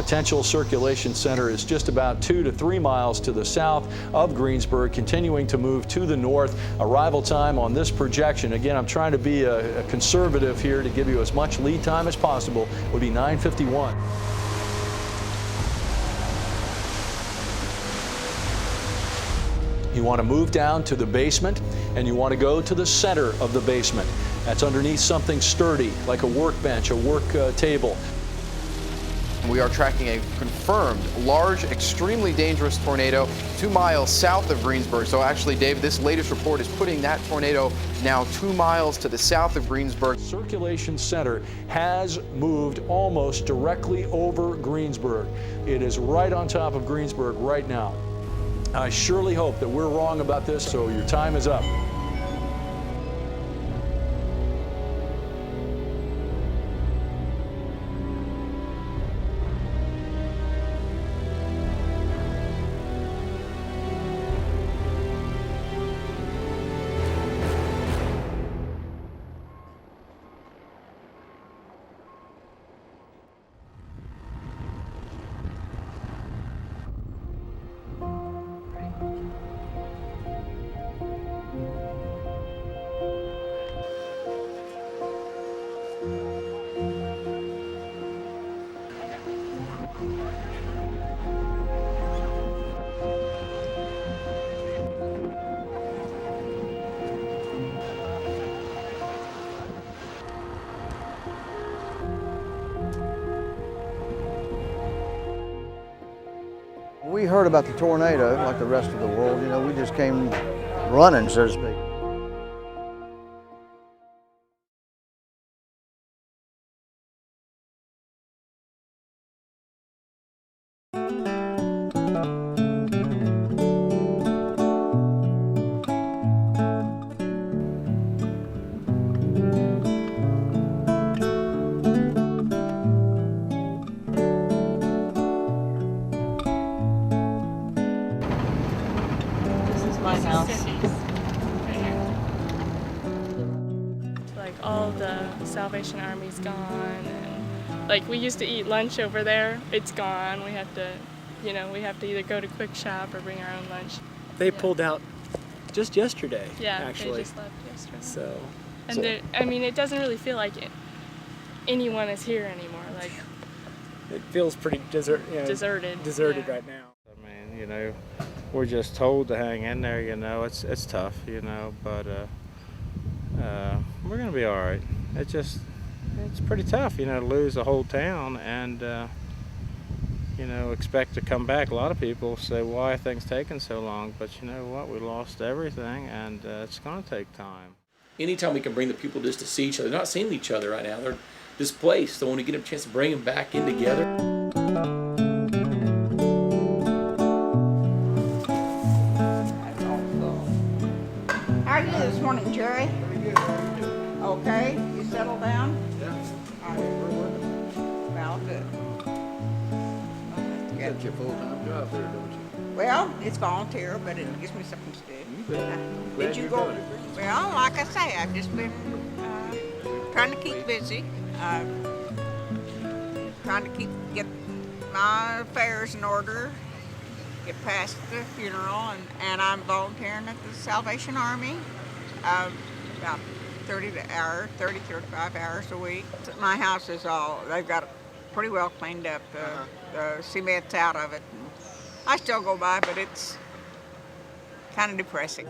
potential circulation center is just about 2 to 3 miles to the south of Greensburg, continuing to move to the north. Arrival time on this projection, again, I'm trying to be a conservative here to give you as much lead time as possible, would be 9:51. You want to move down to the basement, and you want to go to the center of the basement. That's underneath something sturdy, like a workbench, a work table. We are tracking a confirmed large, extremely dangerous tornado 2 miles south of Greensburg. So actually, Dave, this latest report is putting that tornado now 2 miles to the south of Greensburg. Circulation center has moved almost directly over Greensburg. It is right on top of Greensburg right now. I surely hope that we're wrong about this, so your time is up. We heard about the tornado like the rest of the world. You know, we just came running, so to speak. My house. Like all the Salvation Army's gone, and like we used to eat lunch over there. It's gone. We have to, we have to either go to Quick Shop or bring our own lunch. They pulled out just yesterday. Yeah, actually. they just left yesterday. So. And it doesn't really feel like anyone is here anymore. Like it feels pretty deserted. Yeah. Right now. I mean, we're just told to hang in there, it's tough, but we're gonna be all right. It's pretty tough, to lose the whole town and, expect to come back. A lot of people say, why are things taking so long? But you know what, we lost everything and it's gonna take time. Anytime we can bring the people just to see each other, they're not seeing each other right now, they're displaced, so when we get a chance to bring them back in together. How are you this morning, Jerry? Pretty good. How are you doing? Okay. You settled down? Yeah. All right. Well, good. You got your full-time job there, don't you? Well, it's volunteer, but it gives me something to do. You bet. I'm glad Did you you're go? doing it. Well, like I say, I've just been trying to keep busy. Trying to get my affairs in order. Get past the funeral, and I'm volunteering at the Salvation Army, about 35 hours a week. My house is they've got it pretty well cleaned up. The cement's out of it. I still go by, but it's kind of depressing.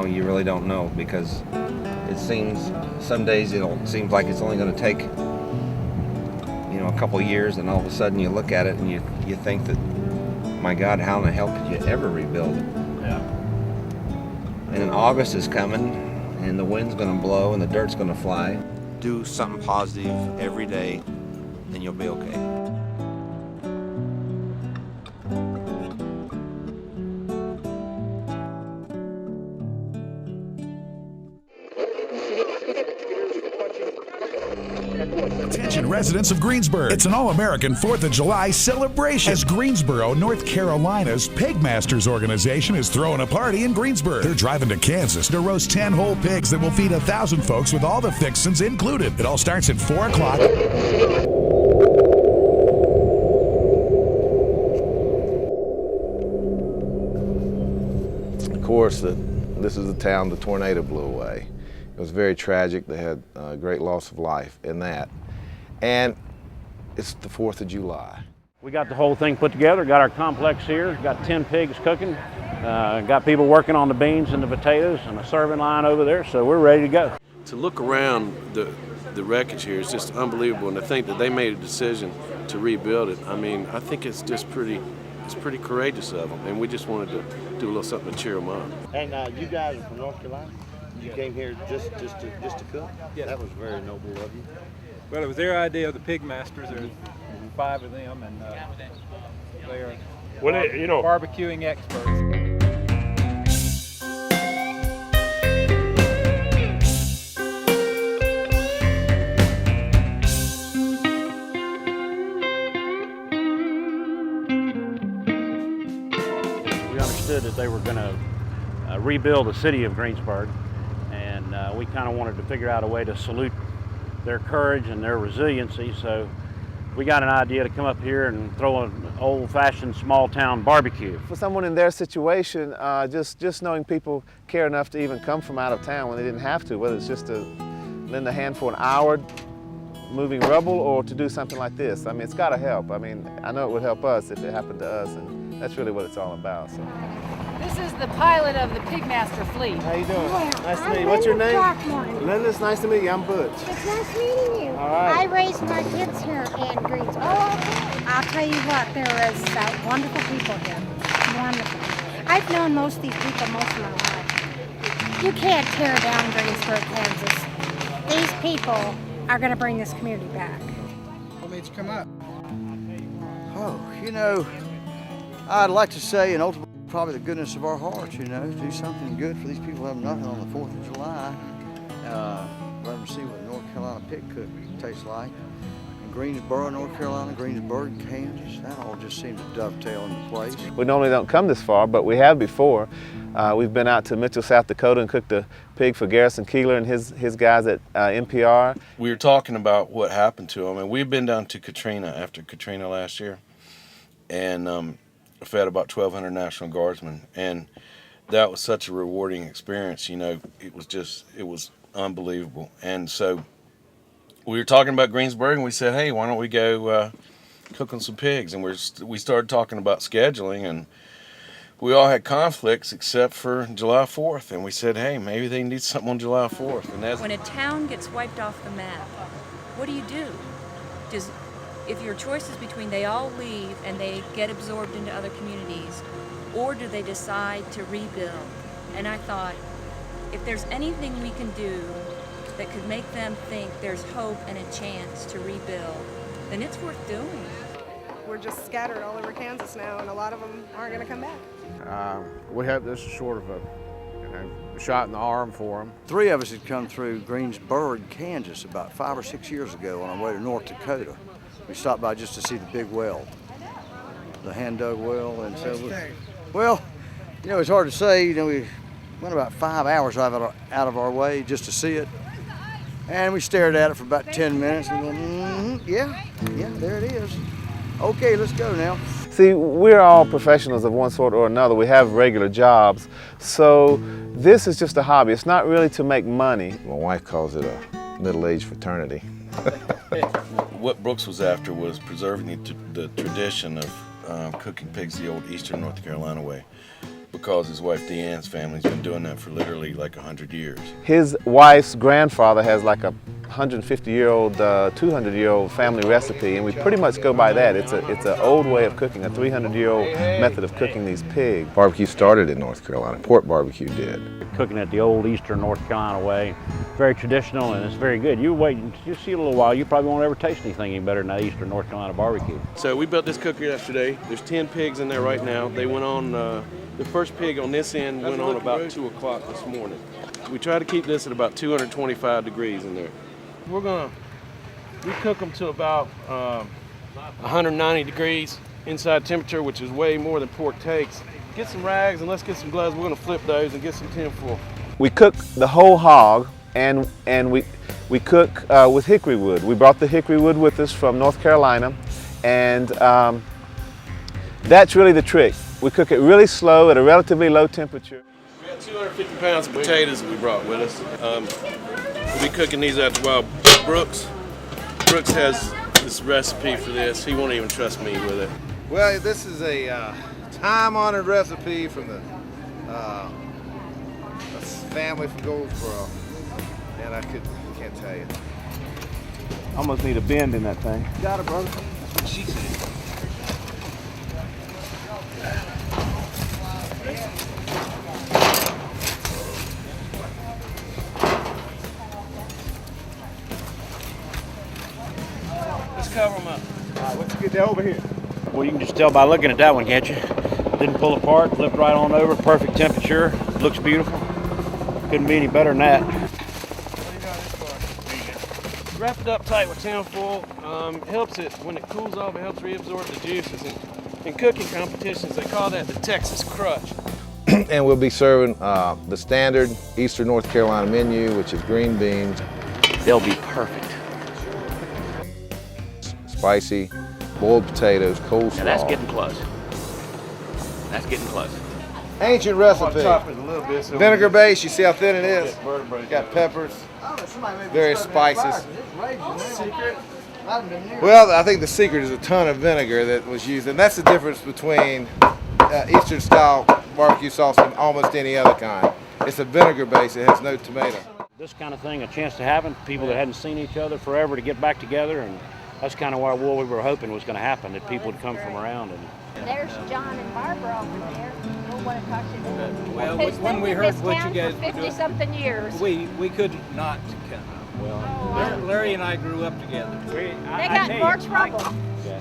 You really don't know, because it seems some days it seems like it's only going to take a couple years, and all of a sudden you look at it and you think that, my God, how in the hell could you ever rebuild it? Yeah. And then August is coming, and the wind's going to blow and the dirt's going to fly. Do something positive every day, and you'll be okay. Attention residents of Greensburg. It's an all-American 4th of July celebration as Greensboro, North Carolina's PigMasters organization is throwing a party in Greensburg. They're driving to Kansas to roast 10 whole pigs that will feed 1,000 folks with all the fixins included. It all starts at 4 o'clock. Of course, this is the town the tornado blew away. It was very tragic. They had a great loss of life in that. And it's the 4th of July. We got the whole thing put together, got our complex here, got 10 pigs cooking, got people working on the beans and the potatoes and a serving line over there, so we're ready to go. To look around the wreckage here is just unbelievable, and to think that they made a decision to rebuild it, I mean, I think it's just pretty courageous of them, and we just wanted to do a little something to cheer them up. And you guys are from North Carolina? You came here just to cook? Yeah. That was very noble of you. Well, it was their idea of the PigMasters. There's 5 of them, and they are barbecuing experts. We understood that they were going to rebuild the city of Greensburg, and we kind of wanted to figure out a way to salute their courage and their resiliency, so we got an idea to come up here and throw an old-fashioned small-town barbecue. For someone in their situation, just knowing people care enough to even come from out of town when they didn't have to, whether it's just to lend a hand for an hour moving rubble or to do something like this. I mean, it's got to help. I mean, I know it would help us if it happened to us, and that's really what it's all about. So. This is the pilot of the PigMaster fleet. How you doing? Well, nice to meet you. What's your name? Linda, it's nice to meet you. I'm Butch. It's nice meeting you. All right. I raised my kids here in Greensburg. Oh, okay. I'll tell you what, there is wonderful people here. Wonderful. I've known most of these people most of my life. You can't tear down Greensburg, Kansas. These people are going to bring this community back. What made you come up? Oh, you know, I'd like to say, and ultimately, probably the goodness of our hearts, you know, do something good for these people who have nothing on the 4th of July. Let them see what North Carolina pig cook tastes like. And Greensboro, North Carolina, Greensburg, Kansas, that all just seems to dovetail into place. We normally don't come this far, but we have before. We've been out to Mitchell, South Dakota and cooked a pig for Garrison Keeler and his guys at NPR. We were talking about what happened to them, and we've been down to Katrina after Katrina last year, and fed about 1,200 National Guardsmen, and that was such a rewarding experience. You know, it was unbelievable. And so we were talking about Greensburg, and we said, hey, why don't we go cook on some pigs? And we started talking about scheduling, and we all had conflicts except for July 4th, and we said, hey, maybe they need something on July 4th. And when a town gets wiped off the map, what do you do? If your choice is between they all leave and they get absorbed into other communities, or do they decide to rebuild? And I thought, if there's anything we can do that could make them think there's hope and a chance to rebuild, then it's worth doing. We're just scattered all over Kansas now, and a lot of them aren't going to come back. We hope this is sort of a shot in the arm for them. 3 of us had come through Greensburg, Kansas about 5 or 6 years ago on our way to North Dakota. We stopped by just to see the big well, the hand-dug well, and so, well, you know, it's hard to say. You know, we went about 5 hours out of our way just to see it, and we stared at it for about 10 minutes and go, yeah, there it is. Okay, let's go now. See, we're all professionals of one sort or another. We have regular jobs, so this is just a hobby. It's not really to make money. My wife calls it a middle-aged fraternity. What Brooks was after was preserving the tradition of cooking pigs the old Eastern North Carolina way, because his wife Deanne's family's been doing that for literally like 100 years. His wife's grandfather has like a 150-year-old, 200-year-old family recipe, and we pretty much go by that. It's an old way of cooking, a 300-year-old method of cooking these pigs. Barbecue started in North Carolina. Pork barbecue did. Cooking it the old Eastern North Carolina way, very traditional, and it's very good. You wait, you see a little while, you probably won't ever taste anything any better than that Eastern North Carolina barbecue. So we built this cooker yesterday. There's 10 pigs in there right now. They went on, the first pig on this end went on about 2 o'clock this morning. We try to keep this at about 225 degrees in there. We're gonna We cook them to about 190 degrees inside temperature, which is way more than pork takes. Get some rags and let's get some gloves. We're gonna flip those and get some tinfoil. We cook the whole hog, and we cook with hickory wood. We brought the hickory wood with us from North Carolina, and that's really the trick. We cook it really slow at a relatively low temperature. We got 250 pounds of potatoes that we brought with us. We'll be cooking these out to Wild Brooks. Brooks has this recipe for this. He won't even trust me with it. Well, this is a time-honored recipe from the a family from Goldsboro, and I can't tell you. Almost need a bend in that thing. Got it, brother. That's what she said. Let's cover them up. All right, let's get that over here. Well, you can just tell by looking at that one, can't you? Didn't pull apart, flipped right on over, perfect temperature, looks beautiful. Couldn't be any better than that. Wrap it up tight with tinfoil. Helps it, when it cools off, it helps reabsorb the juices. In cooking competitions, they call that the Texas crutch. And we'll be serving the standard Eastern North Carolina menu, which is green beans. They'll be perfect. Spicy, boiled potatoes, coleslaw. Now that's getting close. That's getting close. Ancient recipe. Chop it a little bit so Vinegar base, you see how thin it is? Vertebrae. Got peppers, various spices. Secret? Well, I think the secret is a ton of vinegar that was used, and that's the difference between Eastern style barbecue sauce and almost any other kind. It's a vinegar base, it has no tomato. This kind of thing, a chance to happen, people that hadn't seen each other forever to get back together, and that's kind of what we were hoping was going to happen, that people would come from around. And There's John and Barbara over there. We'll want to talk to them. Well, It's when been we in heard this what town you guys for were doing, 50-something years. we couldn't not come. Well, Larry and I grew up together. They got more trouble.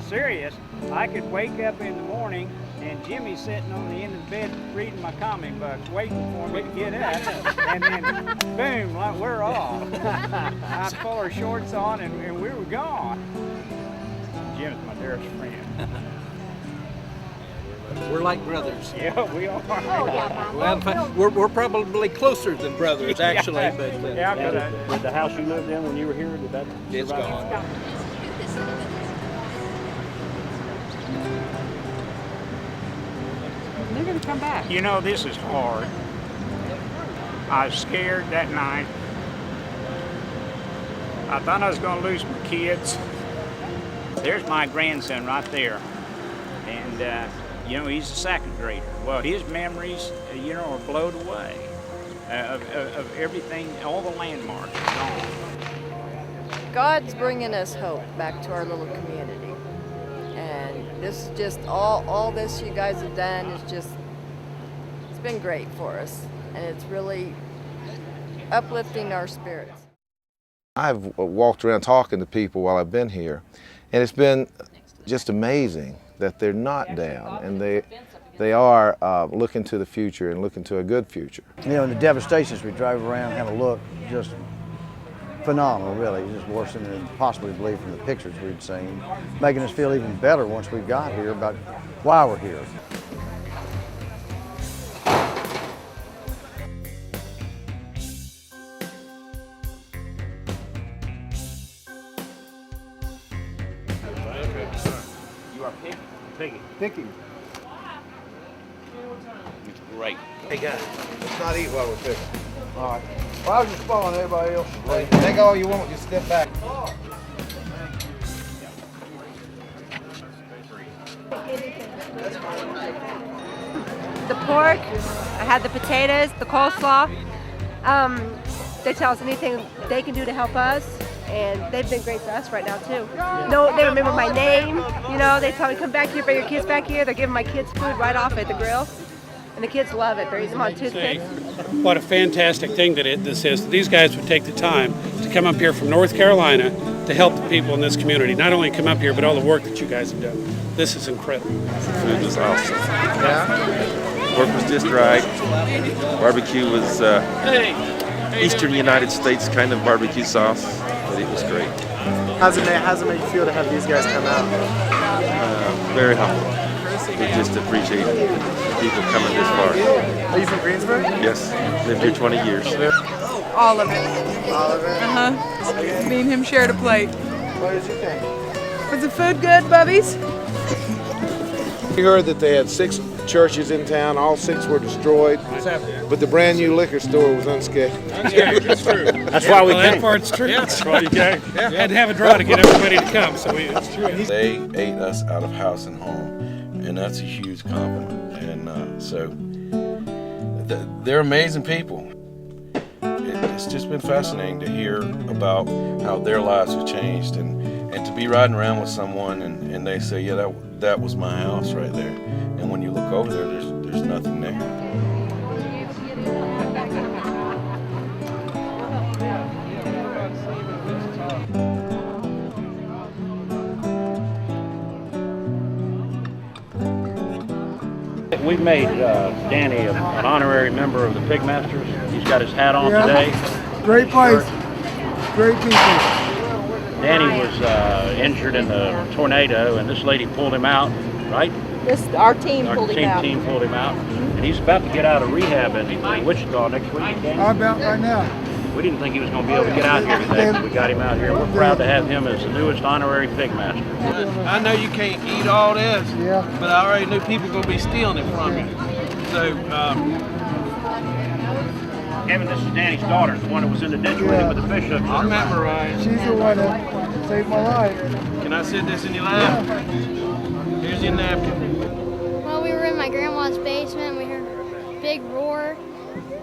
Serious. I could wake up in the morning and Jimmy's sitting on the end of the bed reading my comic books, waiting for me to get up, and then boom, like we're off. I'd pull our shorts on and we were gone. Jim's my dearest friend. We're like brothers. Yeah, we are. Oh, yeah, Well, in fact, we're probably closer than brothers, actually. But did the house you lived in when you were here, did that it's survive? gone. They're going to come back. You know, this is hard. I was scared that night. I thought I was going to lose my kids. There's my grandson right there. And, you know, he's a second grader. Well, his memories, you know, are blown away of everything, all the landmarks are gone. God's bringing us hope back to our little community. And this is just, all this you guys have done is just, it's been great for us. And it's really uplifting our spirits. I've walked around talking to people while I've been here, and it's been just amazing that they're not down, and they are looking to the future and looking to a good future. You know, and the devastations we drove around and had a look, just phenomenal, really. Just worse than we could possibly believe from the pictures we'd seen, making us feel even better once we got here about why we're here. Piggy. Picky. It's great. Hey guys, let's not eat while we're cooking. All right. Well, I was just following everybody else. Take all you want, just step back. The pork, I had the potatoes, the coleslaw. They tell us anything they can do to help us, and they've been great to us right now too. No, they remember my name. You know, they tell me come back here, bring your kids back here. They're giving my kids food right off at the grill, and the kids love it. They're eating them on toothpicks. What a fantastic thing that this is. These guys would take the time to come up here from North Carolina to help the people in this community. Not only come up here, but all the work that you guys have done. This is incredible. Food was awesome. Work was just right. Barbecue was Eastern United States kind of barbecue sauce. but it was great. How's it make you feel to have these guys come out? Very humble. We just appreciate people coming this far. Are you from Greensburg? Yes, lived here 20 years. All of it. All of it? Me and him shared a plate. What did you think? Was the food good, Bubbies? We heard that they had 6 churches in town. All 6 were destroyed, but the brand new liquor store was unscathed. That's true. That's why we came. That part's true. That's why you came. Had to have a draw to get everybody to come, so that's true. They ate us out of house and home, and that's a huge compliment. And so they're amazing people. It's just been fascinating to hear about how their lives have changed, and to be riding around with someone and they say, yeah, that was my house right there. And when you look over there, there's nothing there. We've made Danny an honorary member of the PigMasters. He's got his hat on today. Great place. Great people. Danny was injured in the tornado, and this lady pulled him out, right? Our team pulled him out. Our team pulled him out. And he's about to get out of rehab in Wichita next week. I'm out right now. We didn't think he was going to be able to get out here today, but we got him out here. We're proud to have him as the newest honorary PigMaster. I know you can't eat all this, but I already knew people were going to be stealing it from you. So, Kevin, this is Danny's daughter, the one that was in the ditch with him with the fish hook. I remember, Ryan. She's the one that saved my life. Can I sit this in your lap? Here's your napkin. Well, we were in my grandma's basement. We heard a big roar,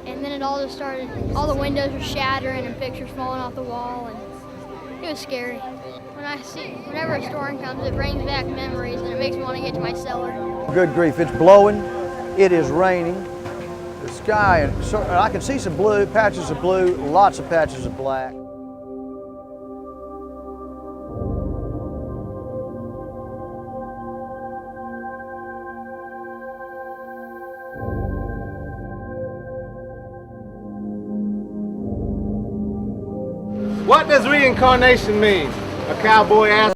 and then it all just started. All the windows were shattering and pictures falling off the wall, and it was scary. Whenever a storm comes, it brings back memories, and it makes me want to get to my cellar. Good grief, it's blowing, it is raining. The sky, and I can see some blue, patches of blue, lots of patches of black. What does reincarnation mean? A cowboy asked.